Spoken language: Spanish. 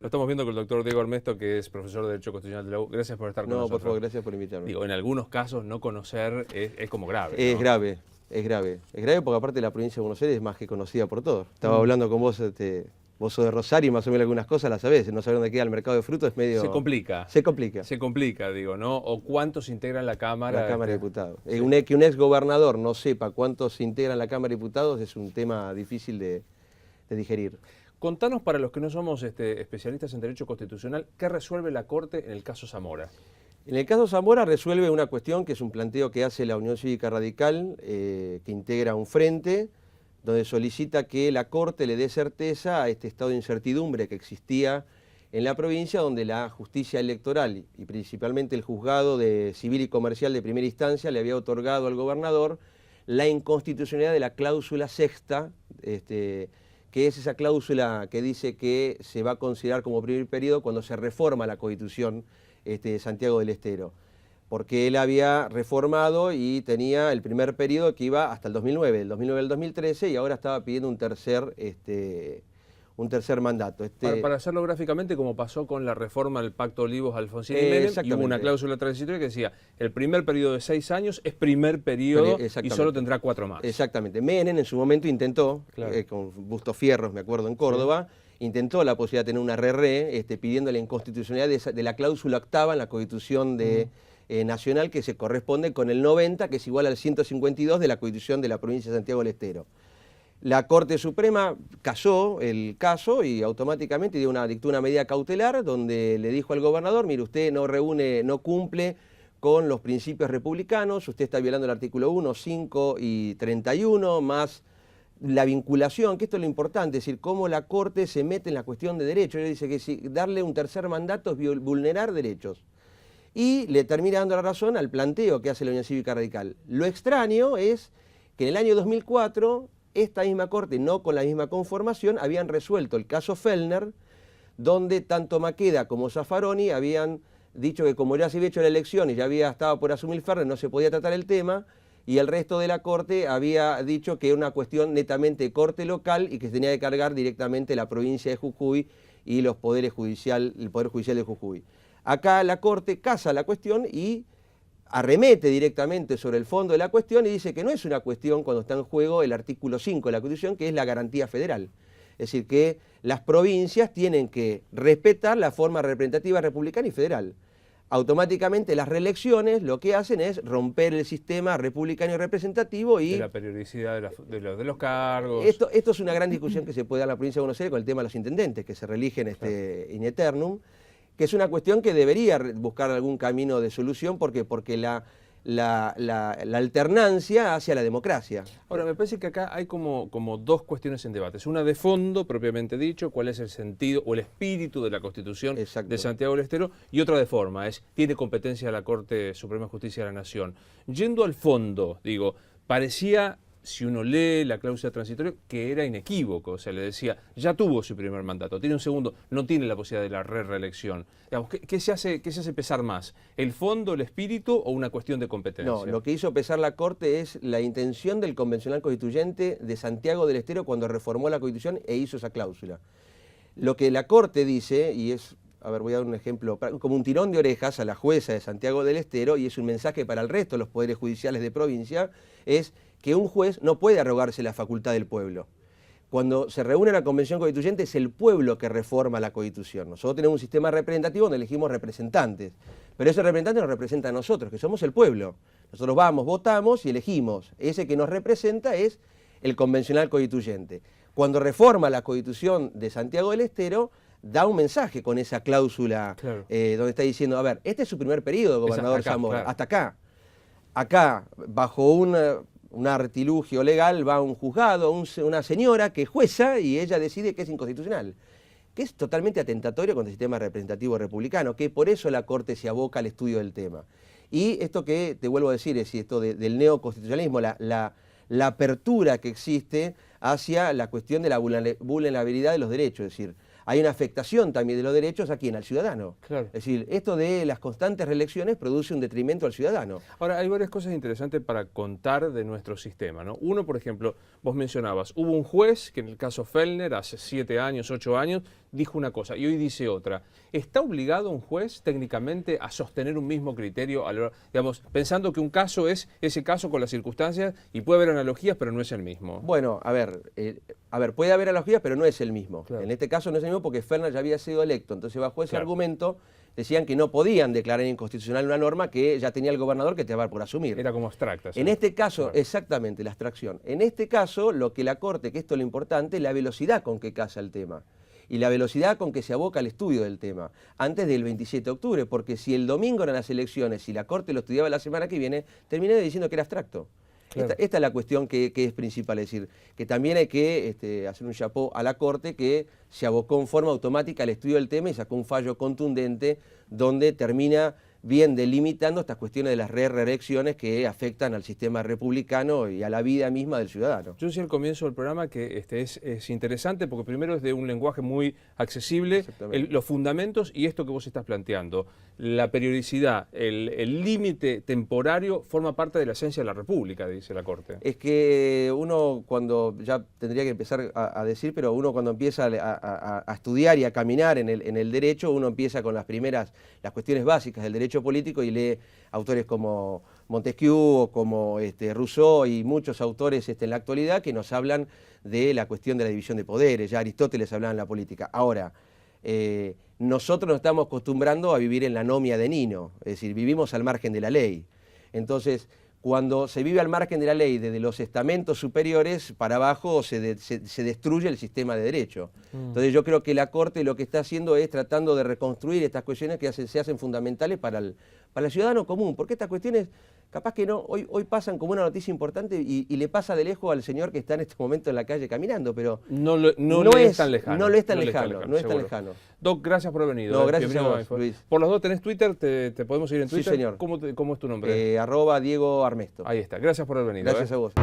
Lo estamos viendo con el doctor Diego Armesto, que es profesor de Derecho Constitucional de la U. Gracias por estar con nosotros. No, por favor, gracias por invitarme. Digo, en algunos casos no conocer es como grave, Es ¿no? grave, es grave. Es grave porque aparte la provincia de Buenos Aires es más que conocida por todos. Estaba hablando con vos, vos sos de Rosario y más o menos algunas cosas las sabés. No saber dónde queda el mercado de frutos es medio... Se complica. Se complica. Se complica, digo, ¿no? O cuántos integran la Cámara. La Cámara de Diputados. Sí. Que un ex gobernador no sepa cuántos se integran la Cámara de Diputados es un tema difícil de digerir. Contanos, para los que no somos especialistas en Derecho Constitucional, ¿qué resuelve la Corte en el caso Zamora? En el caso Zamora resuelve una cuestión que es un planteo que hace la Unión Cívica Radical, que integra un frente, donde solicita que la Corte le dé certeza a este estado de incertidumbre que existía en la provincia, donde la justicia electoral y principalmente el juzgado de civil y comercial de primera instancia le había otorgado al gobernador la inconstitucionalidad de la cláusula sexta, que es esa cláusula que dice que se va a considerar como primer periodo cuando se reforma la Constitución de Santiago del Estero, porque él había reformado y tenía el primer periodo que iba hasta el 2009, del 2009 al 2013, y ahora estaba pidiendo un tercer mandato. Para hacerlo gráficamente, como pasó con la reforma del Pacto Olivos-Alfonsín y Menem, y hubo una cláusula transitoria que decía, el primer periodo de 6 años es primer periodo y solo tendrá 4 más. Exactamente. Menem en su momento intentó, claro, con Busto Fierros, me acuerdo, en Córdoba, sí, intentó la posibilidad de tener una re-re, pidiendo la inconstitucionalidad de la cláusula octava en la Constitución nacional, que se corresponde con el 90, que es igual al 152 de la Constitución de la provincia de Santiago del Estero. La Corte Suprema casó el caso y automáticamente dictó una medida cautelar donde le dijo al gobernador, mire, usted no cumple con los principios republicanos, usted está violando el artículo 1, 5 y 31, más la vinculación, que esto es lo importante, es decir, cómo la Corte se mete en la cuestión de derechos. Él dice que si darle un tercer mandato es vulnerar derechos. Y le termina dando la razón al planteo que hace la Unión Cívica Radical. Lo extraño es que en el año 2004... esta misma Corte, no con la misma conformación, habían resuelto el caso Fellner, donde tanto Maqueda como Zaffaroni habían dicho que como ya se había hecho la elección y ya estaba por asumir Ferrer, no se podía tratar el tema, y el resto de la Corte había dicho que era una cuestión netamente corte local y que se tenía que cargar directamente la provincia de Jujuy y el Poder Judicial de Jujuy. Acá la Corte casa la cuestión y arremete directamente sobre el fondo de la cuestión y dice que no es una cuestión cuando está en juego el artículo 5 de la Constitución, que es la garantía federal. Es decir, que las provincias tienen que respetar la forma representativa republicana y federal. Automáticamente las reelecciones lo que hacen es romper el sistema republicano y representativo y... de la periodicidad de los cargos. Esto es una gran discusión que se puede dar en la provincia de Buenos Aires con el tema de los intendentes, que se reeligen in eternum, que es una cuestión que debería buscar algún camino de solución, porque la alternancia hacia la democracia. Ahora, me parece que acá hay como dos cuestiones en debate. Una de fondo, propiamente dicho, cuál es el sentido o el espíritu de la Constitución de Santiago del Estero, y otra de forma, tiene competencia la Corte Suprema de Justicia de la Nación. Yendo al fondo, digo, parecía, si uno lee la cláusula transitoria, que era inequívoco. O sea, le decía, ya tuvo su primer mandato, tiene un segundo, no tiene la posibilidad de la reelección. Digamos, ¿qué se hace pesar más? ¿El fondo, el espíritu o una cuestión de competencia? No, lo que hizo pesar la Corte es la intención del Convencional Constituyente de Santiago del Estero cuando reformó la Constitución e hizo esa cláusula. Lo que la Corte dice, y es, a ver, voy a dar un ejemplo, como un tirón de orejas a la jueza de Santiago del Estero, y es un mensaje para el resto de los poderes judiciales de provincia, es que un juez no puede arrogarse la facultad del pueblo. Cuando se reúne la Convención Constituyente es el pueblo que reforma la Constitución. Nosotros tenemos un sistema representativo donde elegimos representantes, pero ese representante nos representa a nosotros, que somos el pueblo. Nosotros vamos, votamos y elegimos. Ese que nos representa es el Convencional Constituyente. Cuando reforma la Constitución de Santiago del Estero, da un mensaje con esa cláusula, claro, donde está diciendo, a ver, este es su primer periodo, gobernador Zamora, claro, hasta acá. Acá, bajo un artilugio legal, va a un juzgado, una señora que es jueza y ella decide que es inconstitucional, que es totalmente atentatorio contra el sistema representativo republicano, que por eso la Corte se aboca al estudio del tema. Y esto que te vuelvo a decir es esto del neoconstitucionalismo, la apertura que existe hacia la cuestión de la vulnerabilidad de los derechos, es decir, hay una afectación también de los derechos a quién, al ciudadano. Claro. Es decir, esto de las constantes reelecciones produce un detrimento al ciudadano. Ahora, hay varias cosas interesantes para contar de nuestro sistema, ¿no? Uno, por ejemplo, vos mencionabas, hubo un juez que en el caso Fellner, hace 7 años, 8 años, dijo una cosa y hoy dice otra. ¿Está obligado un juez técnicamente a sostener un mismo criterio, digamos, pensando que un caso es ese caso con las circunstancias y puede haber analogías, pero no es el mismo? Bueno, a ver, puede haber analogías, pero no es el mismo. Claro. En este caso no es el mismo porque Fernand ya había sido electo, entonces bajo ese Claro. argumento decían que no podían declarar inconstitucional una norma que ya tenía el gobernador que te va por asumir. Era como abstracta. En este caso, claro. exactamente, la abstracción. En este caso, lo que la Corte, que esto es lo importante, es la velocidad con que casa el tema. Y la velocidad con que se aboca al estudio del tema, antes del 27 de octubre, porque si el domingo eran las elecciones y la Corte lo estudiaba la semana que viene, terminé diciendo que era abstracto. Claro. Esta es la cuestión que es principal, es decir, que también hay que hacer un chapó a la Corte que se abocó en forma automática al estudio del tema y sacó un fallo contundente donde termina bien delimitando estas cuestiones de las reelecciones que afectan al sistema republicano y a la vida misma del ciudadano. Yo decía al comienzo del programa que es interesante porque primero es de un lenguaje muy accesible, los fundamentos y esto que vos estás planteando, la periodicidad, el límite temporario forma parte de la esencia de la República, dice la Corte. Es que uno cuando, ya tendría que empezar a decir, pero uno cuando empieza a estudiar y a caminar en el derecho, uno empieza con las cuestiones básicas del derecho político y lee autores como Montesquieu o como Rousseau y muchos autores en la actualidad que nos hablan de la cuestión de la división de poderes. Ya Aristóteles hablaba en la política. Ahora, nosotros nos estamos acostumbrando a vivir en la anomia de Nino, es decir, vivimos al margen de la ley. Entonces, cuando se vive al margen de la ley, desde los estamentos superiores para abajo se destruye el sistema de derecho. Entonces yo creo que la Corte lo que está haciendo es tratando de reconstruir estas cuestiones que se hacen fundamentales para el ciudadano común, porque estas cuestiones capaz que no, hoy pasan como una noticia importante y le pasa de lejos al señor que está en este momento en la calle caminando, pero no es tan lejano. No es tan lejano. Doc, gracias por haber venido. No, gracias a vos, Luis. Por los dos, ¿tenés Twitter? ¿Te podemos seguir en Twitter? Sí, señor. ¿Cómo es tu nombre? @Diego Armesto. Ahí está. Gracias por haber venido. Gracias a vos.